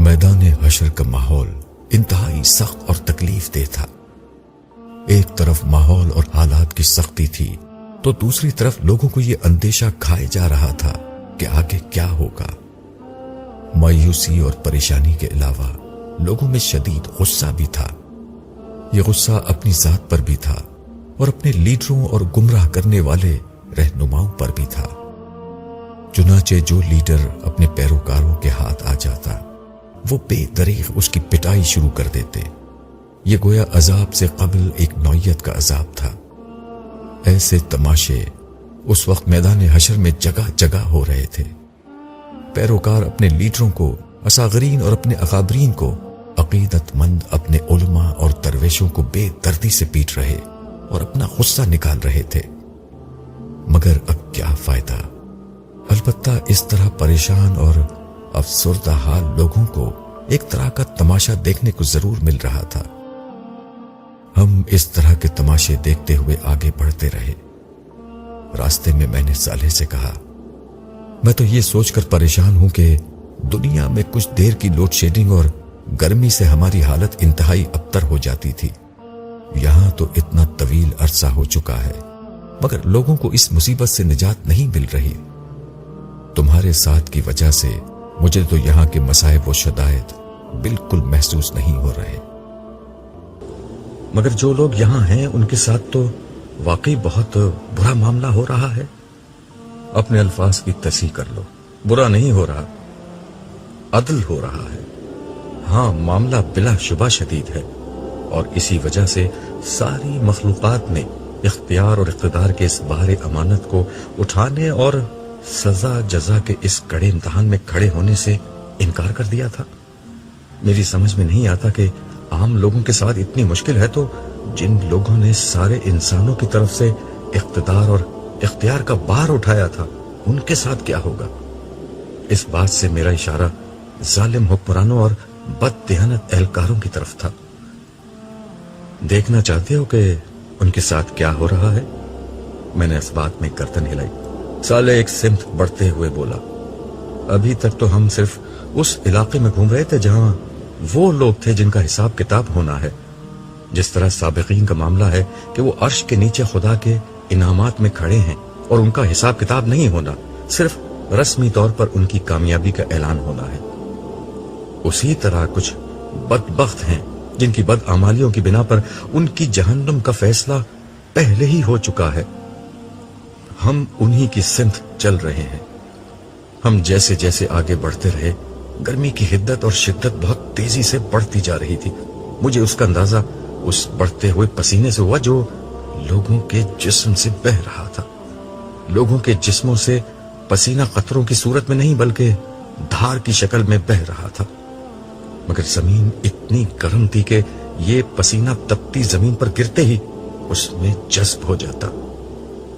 میدان حشر کا ماحول انتہائی سخت اور تکلیف دہ تھا۔ ایک طرف ماحول اور حالات کی سختی تھی تو دوسری طرف لوگوں کو یہ اندیشہ کھائے جا رہا تھا کہ آگے کیا ہوگا۔ مایوسی اور پریشانی کے علاوہ لوگوں میں شدید غصہ بھی تھا۔ یہ غصہ اپنی ذات پر بھی تھا اور اپنے لیڈروں اور گمراہ کرنے والے رہنماؤں پر بھی تھا۔ چنانچہ جو لیڈر اپنے پیروکاروں کے ہاتھ آ جاتا وہ بے دریغ اس کی پٹائی شروع کر دیتے۔ یہ گویا عذاب سے قبل ایک نوعیت کا عذاب تھا۔ ایسے تماشے اس وقت میدان حشر میں جگہ جگہ ہو رہے تھے۔ پیروکار اپنے لیڈروں کو، اصاغرین اور اپنے اکابرین کو، عقیدت مند اپنے علماء اور درویشوں کو بے دردی سے پیٹ رہے اور اپنا غصہ نکال رہے تھے۔ مگر اب کیا فائدہ؟ البتہ اس طرح پریشان اور افسردہ حال لوگوں کو ایک طرح کا تماشا دیکھنے کو ضرور مل رہا تھا۔ ہم اس طرح کے تماشے دیکھتے ہوئے آگے بڑھتے رہے۔ راستے میں میں نے صالح سے کہا، میں تو یہ سوچ کر پریشان ہوں کہ دنیا میں کچھ دیر کی لوڈ شیڈنگ اور گرمی سے ہماری حالت انتہائی ابتر ہو جاتی تھی۔ یہاں تو اتنا طویل عرصہ ہو چکا ہے مگر لوگوں کو اس مصیبت سے نجات نہیں مل رہی۔ تمہارے ساتھ کی وجہ سے مجھے تو یہاں کے مصائب و شدائد بالکل محسوس نہیں ہو رہے، مگر جو لوگ یہاں ہیں ان کے ساتھ تو واقعی بہت برا معاملہ ہو رہا ہے۔ اپنے الفاظ کی تصحیح کر لو، برا نہیں ہو رہا، عدل ہو رہا ہے۔ ہاں، معاملہ بلا شبہ شدید ہے اور اسی وجہ سے ساری مخلوقات نے اختیار اور اقتدار کے اس بار امانت کو اٹھانے اور سزا جزا کے اس کڑے امتحان میں کھڑے ہونے سے انکار کر دیا تھا۔ میری سمجھ میں نہیں آتا کہ عام لوگوں کے ساتھ اتنی مشکل ہے تو جن لوگوں نے سارے انسانوں کی طرف سے اقتدار اور اختیار کا بار اٹھایا تھا ان کے ساتھ کیا ہوگا۔ اس بات سے میرا اشارہ ظالم حکمرانوں اور بد دیانت اہلکاروں کی طرف تھا۔ دیکھنا چاہتے ہو کہ ان کے ساتھ کیا ہو رہا ہے؟ میں نے اس بات میں گردن ہلائی۔ صالح ایک سمت بڑھتے ہوئے بولا، ابھی تک تو ہم صرف اس علاقے میں گھوم رہے تھے جہاں وہ لوگ تھے جن کا حساب کتاب ہونا ہے۔ جس طرح سابقین کا معاملہ ہے کہ وہ عرش کے نیچے خدا کے انعامات میں کھڑے ہیں اور ان کا حساب کتاب نہیں ہونا، صرف رسمی طور پر ان کی کامیابی کا اعلان ہونا ہے، اسی طرح کچھ بدبخت ہیں جن کی بدعمالیوں کی بنا پر ان کی جہنم کا فیصلہ پہلے ہی ہو چکا ہے۔ ہم انہی کی سمت چل رہے ہیں۔ ہم جیسے جیسے آگے بڑھتے رہے گرمی کی حدت اور شدت بہت تیزی سے بڑھتی جا رہی تھی۔ مجھے اس کا اندازہ اس بڑھتے ہوئے پسینے سے ہوا جو لوگوں کے جسم سے بہہ رہا تھا۔ لوگوں کے جسموں سے پسینہ قطروں کی صورت میں نہیں بلکہ دھار کی شکل میں بہہ رہا تھا، مگر زمین اتنی گرم تھی کہ یہ پسینہ تپتی زمین پر گرتے ہی اس میں جذب ہو جاتا۔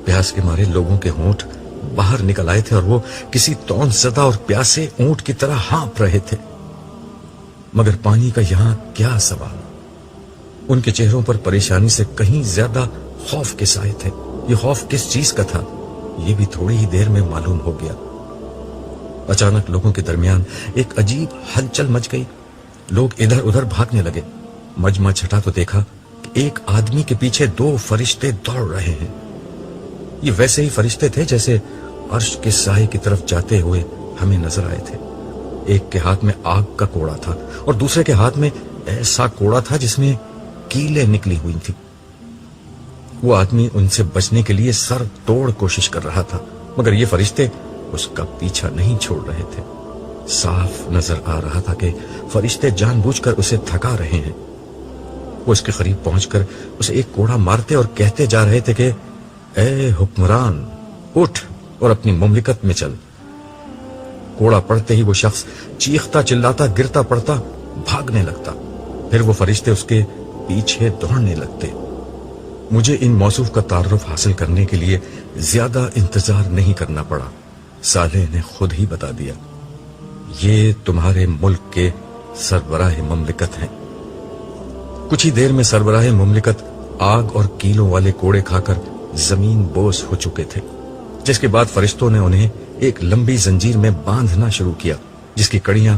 پیاس کے مارے لوگوں کے ہونٹ باہر نکل آئے تھے اور وہ کسی طعن زدہ اور پیاسے اونٹ کی طرح ہانپ رہے تھے، مگر پانی کا یہاں کیا سوال۔ ان کے چہروں پر پریشانی سے کہیں زیادہ خوف کے سائے تھے۔ یہ خوف کس چیز کا تھا یہ بھی تھوڑی ہی دیر میں معلوم ہو گیا۔ اچانک لوگوں کے درمیان ایک عجیب ہلچل مچ گئی۔ لوگ ادھر ادھر بھاگنے لگے۔ مجمع چھٹا تو دیکھا کہ ایک آدمی کے پیچھے 2 فرشتے دوڑ رہے ہیں۔ یہ ویسے ہی فرشتے تھے جیسے عرش کے سائے کی طرف جاتے ہوئے ہمیں نظر آئے تھے۔ ایک کے ہاتھ میں آگ کا کوڑا تھا اور دوسرے کے ہاتھ میں ایسا کوڑا تھا جس میں کیلیں نکلی ہوئی تھی۔ وہ آدمی ان سے بچنے کے لیے سر توڑ کوشش کر رہا تھا، مگر یہ فرشتے اس کا پیچھا نہیں چھوڑ رہے تھے۔ صاف نظر آ رہا تھا کہ فرشتے جان بوجھ کر اسے تھکا رہے ہیں۔ وہ اس کے قریب پہنچ کر اسے ایک کوڑا مارتے اور کہتے جا رہے تھے کہ اے حکمران، اٹھ اور اپنی مملکت میں چل۔ کوڑا پڑتے ہی وہ شخص چیختا چلاتا گرتا پڑتا بھاگنے لگتا، پھر وہ فرشتے اس کے پیچھے دوڑنے لگتے۔ مجھے ان موصوف کا تعارف حاصل کرنے کے لیے زیادہ انتظار نہیں کرنا پڑا۔ صالح نے خود ہی بتا دیا، یہ تمہارے ملک کے سربراہ مملکت ہیں۔ کچھ ہی دیر میں سربراہ مملکت آگ اور کیلوں والے کوڑے کھا کر زمین بوس ہو چکے تھے، جس کے بعد فرشتوں نے انہیں ایک لمبی زنجیر میں باندھنا شروع کیا، جس کی کڑیاں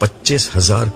25,000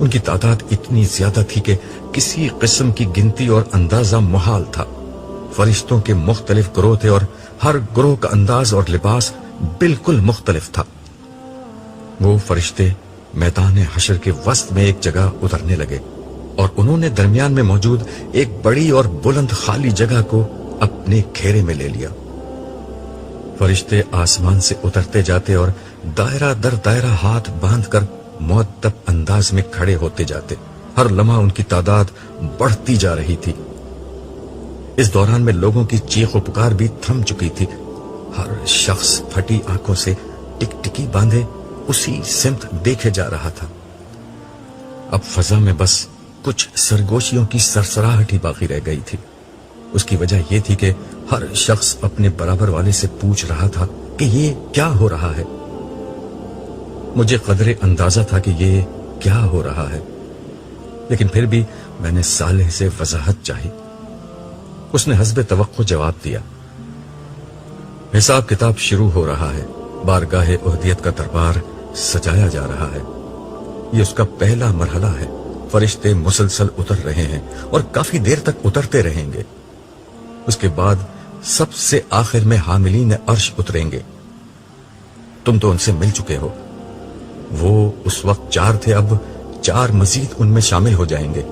ان کی تعداد اتنی زیادہ تھی کہ کسی قسم کی گنتی اور اندازہ محال تھا۔ فرشتوں کے مختلف گروہ تھے اور ہر گروہ کا انداز اور لباس بالکل مختلف تھا۔ وہ فرشتے میدان حشر کے وسط میں ایک جگہ اترنے لگے اور انہوں نے درمیان میں موجود ایک بڑی اور بلند خالی جگہ کو اپنے گھیرے میں لے لیا۔ فرشتے آسمان سے اترتے جاتے اور دائرہ در دائرہ ہاتھ باندھ کر مؤدب انداز میں کھڑے ہوتے جاتے۔ ہر لمحہ ان کی تعداد بڑھتی جا رہی تھی۔ اس دوران میں لوگوں کی چیخ و پکار بھی تھم چکی تھی۔ ہر شخص پھٹی آنکھوں سے ٹک ٹکی باندھے اسی سمت دیکھے جا رہا تھا۔ اب فضا میں بس کچھ سرگوشیوں کی سرسراہٹ ہی باقی رہ گئی تھی۔ اس کی وجہ یہ تھی کہ ہر شخص اپنے برابر والے سے پوچھ رہا تھا کہ یہ کیا ہو رہا ہے۔ مجھے قدرے اندازہ تھا کہ یہ کیا ہو رہا ہے، لیکن پھر بھی میں نے صالح سے وضاحت چاہی۔ اس نے حسب توقع جواب دیا، حساب کتاب شروع ہو رہا ہے، بارگاہ اہدیت کا دربار سجایا جا رہا ہے، یہ اس کا پہلا مرحلہ ہے۔ فرشتے مسلسل اتر رہے ہیں اور کافی دیر تک اترتے رہیں گے۔ اس کے بعد سب سے آخر میں حاملین عرش اتریں گے۔ تم تو ان سے مل چکے ہو، وہ اس وقت 4 تھے، اب 4 مزید ان میں شامل ہو جائیں گے۔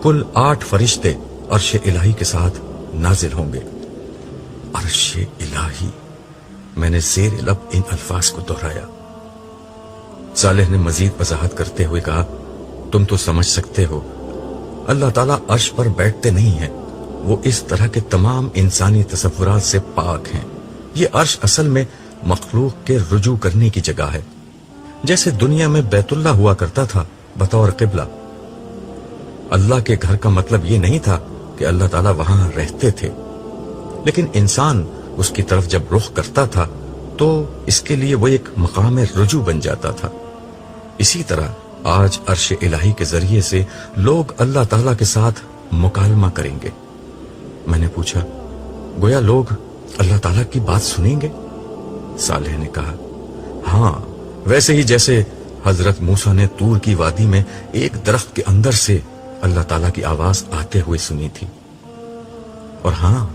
کل 8 فرشتے عرش الہی کے ساتھ نازل ہوں گے۔ عرش الہی، میں نے زیر لب ان الفاظ کو دہرایا۔ صالح نے مزید وضاحت کرتے ہوئے کہا، تم تو سمجھ سکتے ہو اللہ تعالیٰ عرش پر بیٹھتے نہیں ہیں، وہ اس طرح کے تمام انسانی تصورات سے پاک ہیں۔ یہ عرش اصل میں مخلوق کے رجوع کرنے کی جگہ ہے، جیسے دنیا میں بیت اللہ ہوا کرتا تھا بطور قبلہ۔ اللہ کے گھر کا مطلب یہ نہیں تھا کہ اللہ تعالیٰ وہاں رہتے تھے، لیکن انسان اس کی طرف جب رخ کرتا تھا تو اس کے لیے وہ ایک مقام رجوع بن جاتا تھا۔ اسی طرح آج عرش الہی کے ذریعے سے لوگ اللہ تعالیٰ کے ساتھ مکالمہ کریں گے۔ میں نے پوچھا، گویا لوگ اللہ تعالیٰ کی بات سنیں گے؟ صالح نے کہا، ہاں، ویسے ہی جیسے حضرت موسیٰ نے طور کی وادی میں ایک درخت کے اندر سے اللہ تعالیٰ کی آواز آتے ہوئے سنی تھی۔ اور ہاں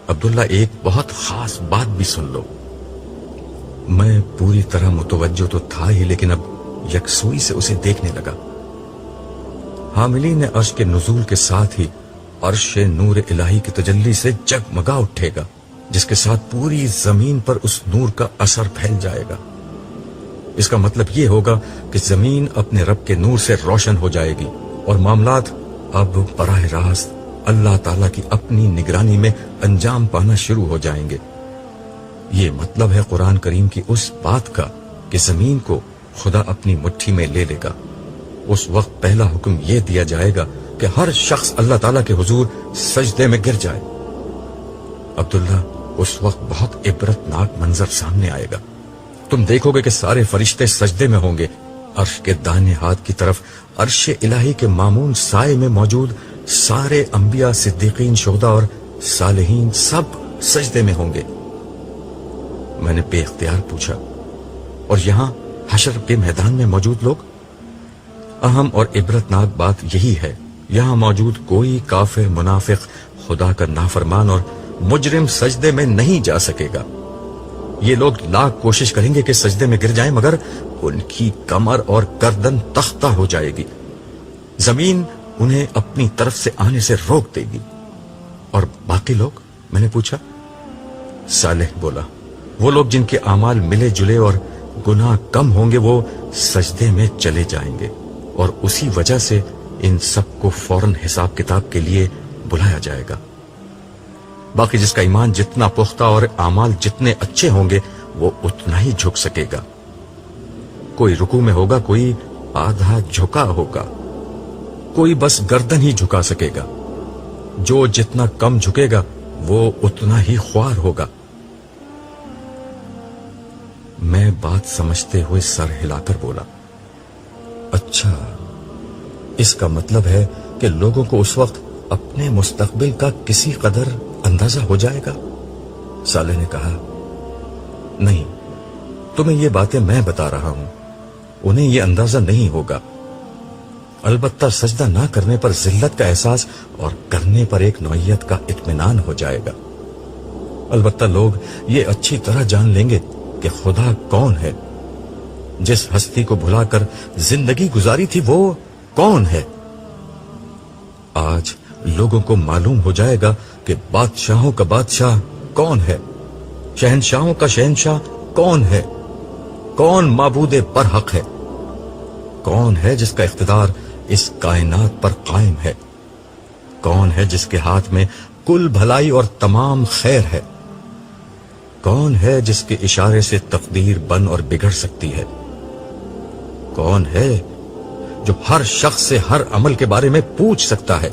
عبداللہ، ایک بہت خاص بات بھی سن لو۔ میں پوری طرح متوجہ تو تھا ہی، لیکن اب یکسوئی سے اسے دیکھنے لگا۔ حاملین عرش کے نزول کے ساتھ ہی عرش نور الہی کی تجلی سے جگمگا اٹھے گا، جس کے ساتھ پوری زمین پر اس نور کا اثر پھیل جائے گا۔ اس کا مطلب یہ ہوگا کہ زمین اپنے رب کے نور سے روشن ہو جائے گی اور معاملات اب براہ راست اللہ تعالیٰ کی اپنی نگرانی میں انجام پانا شروع ہو جائیں گے۔ یہ مطلب ہے قرآن کریم کی اس بات کا کہ زمین کو خدا اپنی مٹھی میں لے لے گا۔ اس وقت پہلا حکم یہ دیا جائے گا کہ ہر شخص اللہ تعالیٰ کے حضور سجدے میں گر جائے۔ عبداللہ، اس وقت بہت عبرتناک منظر سامنے آئے گا۔ تم دیکھو گے کہ سارے فرشتے سجدے میں ہوں گے۔ عرش کے دائیں ہاتھ کی طرف عرش الہی کے مامون سائے میں موجود سارے انبیاء، صدیقین، شہداء اور صالحین سب سجدے میں ہوں گے۔ میں نے بے اختیار پوچھا، اور یہاں حشر کے میدان میں موجود لوگ؟ اہم اور عبرتناک بات یہی ہے، یہاں موجود کوئی کافر، منافق، خدا کا نافرمان اور مجرم سجدے میں نہیں جا سکے گا۔ یہ لوگ لاکھ کوشش کریں گے کہ سجدے میں گر جائیں، مگر ان کی کمر اور گردن تختہ ہو جائے گی۔ زمین انہیں اپنی طرف سے آنے سے روک دے گی۔ اور باقی لوگ؟ میں نے پوچھا۔ صالح بولا، وہ لوگ جن کے اعمال ملے جلے اور گناہ کم ہوں گے وہ سجدے میں چلے جائیں گے، اور اسی وجہ سے ان سب کو فوراً حساب کتاب کے لیے بلایا جائے گا۔ باقی جس کا ایمان جتنا پختہ اور اعمال جتنے اچھے ہوں گے وہ اتنا ہی جھک سکے گا۔ کوئی رکوع میں ہوگا، کوئی آدھا جھکا ہوگا، کوئی بس گردن ہی جھکا سکے گا۔ جو جتنا کم جھکے گا وہ اتنا ہی خوار ہوگا۔ میں بات سمجھتے ہوئے سر ہلا کر بولا، اچھا، اس کا مطلب ہے کہ لوگوں کو اس وقت اپنے مستقبل کا کسی قدر اندازہ ہو جائے گا؟ صالح نے کہا، نہیں، تمہیں یہ باتیں میں بتا رہا ہوں، انہیں یہ اندازہ نہیں ہوگا۔ البتہ سجدہ نہ کرنے پر ذلت کا احساس اور کرنے پر ایک نوعیت کا اطمینان ہو جائے گا۔ البتہ لوگ یہ اچھی طرح جان لیں گے کہ خدا کون ہے، جس ہستی کو بھلا کر زندگی گزاری تھی وہ کون ہے۔ آج لوگوں کو معلوم ہو جائے گا کہ بادشاہوں کا بادشاہ کون ہے، شہنشاہوں کا شہنشاہ کون ہے، کون معبود برحق ہے، کون ہے جس کا اقتدار اس کائنات پر قائم ہے، کون ہے جس کے ہاتھ میں کل بھلائی اور تمام خیر ہے، کون ہے جس کے اشارے سے تقدیر بن اور بگڑ سکتی ہے، کون ہے جو ہر شخص سے ہر عمل کے بارے میں پوچھ سکتا ہے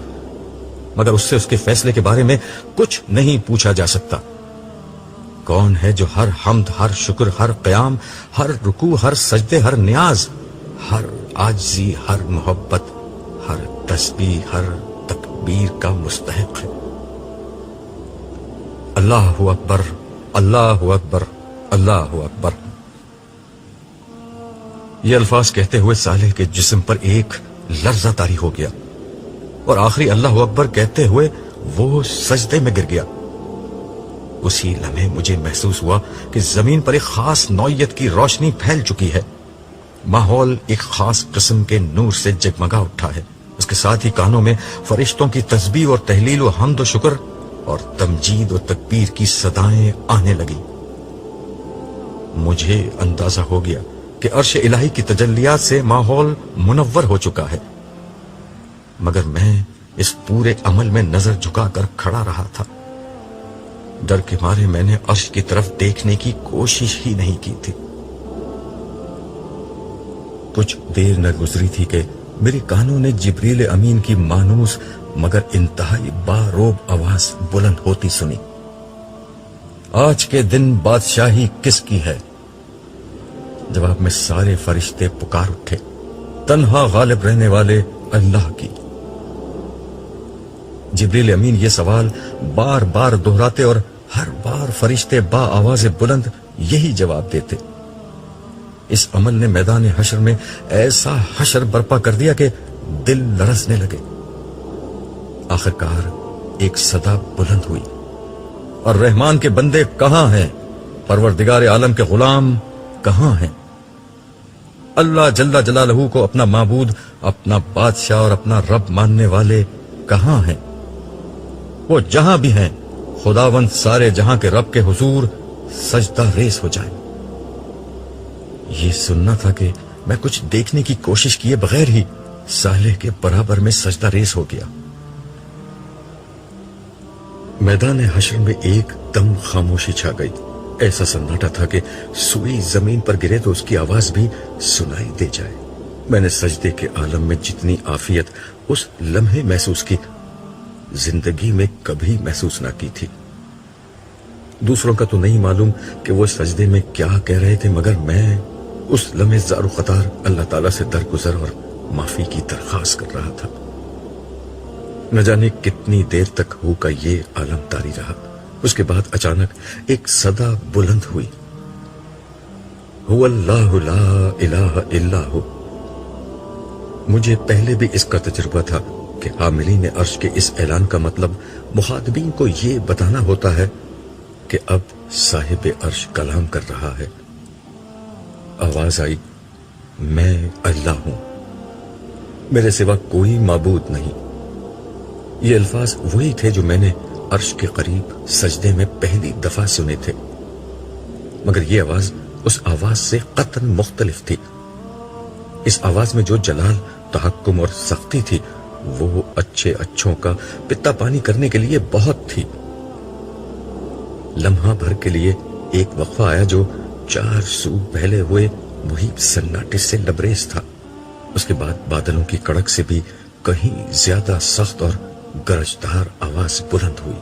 مگر اس سے اس کے فیصلے کے بارے میں کچھ نہیں پوچھا جا سکتا، کون ہے جو ہر حمد، ہر شکر، ہر قیام، ہر رکوع، ہر سجدے، ہر نیاز، ہر عاجزی، ہر محبت، ہر تسبیح، ہر تکبیر کا مستحق ہے۔ اللہ اکبر، اللہ اکبر، اللہ اکبر۔ یہ الفاظ کہتے ہوئے صالح کے جسم پر ایک لرزہ طاری ہو گیا اور آخری اللہ اکبر کہتے ہوئے وہ سجدے میں گر گیا۔ اسی لمحے مجھے محسوس ہوا کہ زمین پر ایک خاص نوعیت کی روشنی پھیل چکی ہے، ماحول ایک خاص قسم کے نور سے جگمگا اٹھا ہے، اس کے ساتھ ہی کانوں میں فرشتوں کی تسبیح اور تہلیل و حمد و شکر اور تمجید و تکبیر کی صدائیں آنے لگی۔ مجھے اندازہ ہو گیا کہ عرش الہی کی تجلیات سے ماحول منور ہو چکا ہے، مگر میں اس پورے عمل میں نظر جھکا کر کھڑا رہا تھا۔ ڈر کے مارے میں نے عرش کی طرف دیکھنے کی کوشش ہی نہیں کی تھی۔ کچھ دیر نہ گزری تھی کہ میرے کانوں نے جبریل امین کی مانوس مگر انتہائی باروب آواز بلند ہوتی سنی، آج کے دن بادشاہی کس کی ہے؟ جواب میں سارے فرشتے پکار اٹھے، تنہا غالب رہنے والے اللہ کی۔ جبریل امین یہ سوال بار بار دہراتے اور ہر بار فرشتے با آواز بلند یہی جواب دیتے۔ اس عمل نے میدان حشر میں ایسا حشر برپا کر دیا کہ دل لرزنے لگے۔ آخرکار ایک صدا بلند ہوئی، اور رحمان کے بندے کہاں ہیں؟ پروردگار عالم کے غلام کہاں ہیں؟ اللہ جل جلالہ کو اپنا معبود، اپنا بادشاہ اور اپنا رب ماننے والے کہاں ہیں؟ وہ جہاں بھی ہیں خداوند سارے جہاں کے رب کے حضور سجدہ ریز ہو جائیں۔ یہ سننا تھا کہ میں کچھ دیکھنے کی کوشش کیے بغیر ہی صالح کے برابر میں سجدہ ریز ہو گیا۔ میدان حشر میں ایک دم خاموشی چھا گئی، ایسا سناٹا تھا کہ سوئی زمین پر گرے تو اس کی آواز بھی سنائی دے جائے۔ میں نے سجدے کے عالم میں جتنی عافیت اس لمحے محسوس کی، زندگی میں کبھی محسوس نہ کی تھی۔ دوسروں کا تو نہیں معلوم کہ وہ سجدے میں کیا کہہ رہے تھے، مگر میں اس لمحے زار و قطار اللہ تعالیٰ سے درگزر اور معافی کی درخواست کر رہا تھا۔ نہ جانے کتنی دیر تک ہو کا یہ عالم طاری رہا۔ اس کے بعد اچانک ایک صدا بلند ہوئی، هو اللہ لا الہ الا ہو۔ مجھے پہلے بھی اس کا تجربہ تھا کہ حاملین عرش کے اس اعلان کا مطلب مخاطبین کو یہ بتانا ہوتا ہے کہ اب صاحب عرش کلام کر رہا ہے۔ آواز آئی، میں اللہ ہوں، میرے سوا کوئی معبود نہیں۔ یہ الفاظ وہی تھے جو میں نے عرش کے قریب سجدے میں پہلی دفعہ سنے تھے، مگر یہ آواز اس آواز سے قطعاً مختلف تھی۔ اس آواز میں جو جلال، تحکم اور سختی تھی وہ اچھے اچھوں کا پتا پانی کرنے کے لیے بہت تھی۔ لمحہ بھر کے لیے ایک وقفہ آیا جو چار سو پھیلے ہوئے وہی سناٹے سے لبریز تھا۔ اس کے بعد بادلوں کی کڑک سے بھی کہیں زیادہ سخت اور گرجدار آواز بلند ہوئی،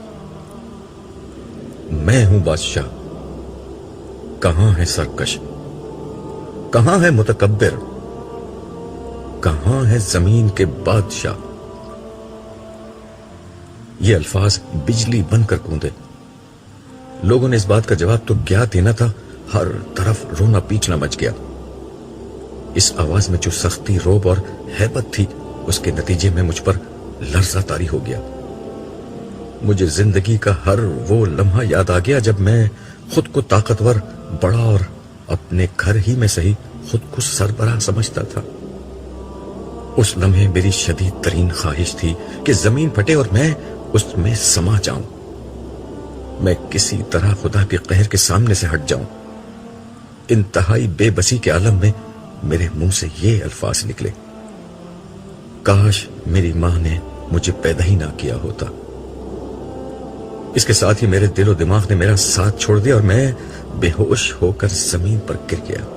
میں ہوں بادشاہ، کہاں ہے سرکش، کہاں ہے متکبر، کہاں ہے زمین کے بادشاہ؟ یہ الفاظ بجلی بن کر گونجے۔ لوگوں نے اس بات کا جواب تو کیا دینا تھا، ہر طرف رونا پیٹنا مچ گیا۔ اس آواز میں جو سختی، روب اور ہیبت تھی اس کے نتیجے میں مجھ پر لرزہ طاری ہو گیا. مجھے زندگی کا ہر وہ لمحہ یاد آ گیا جب میں خود کو طاقتور، بڑا اور اپنے گھر ہی میں صحیح خود کو سربراہ سمجھتا تھا. اس لمحے میری شدید ترین خواہش تھی کہ زمین پھٹے اور میں اس میں سما جاؤں. میں کسی طرح خدا کے قہر کے سامنے سے ہٹ جاؤں. انتہائی بے بسی کے عالم میں میرے منہ سے یہ الفاظ نکلے: کاش میری ماں نے مجھے پیدا ہی نہ کیا ہوتا. اس کے ساتھ ہی میرے دل و دماغ نے میرا ساتھ چھوڑ دیا اور میں بے ہوش ہو کر زمین پر گر گیا.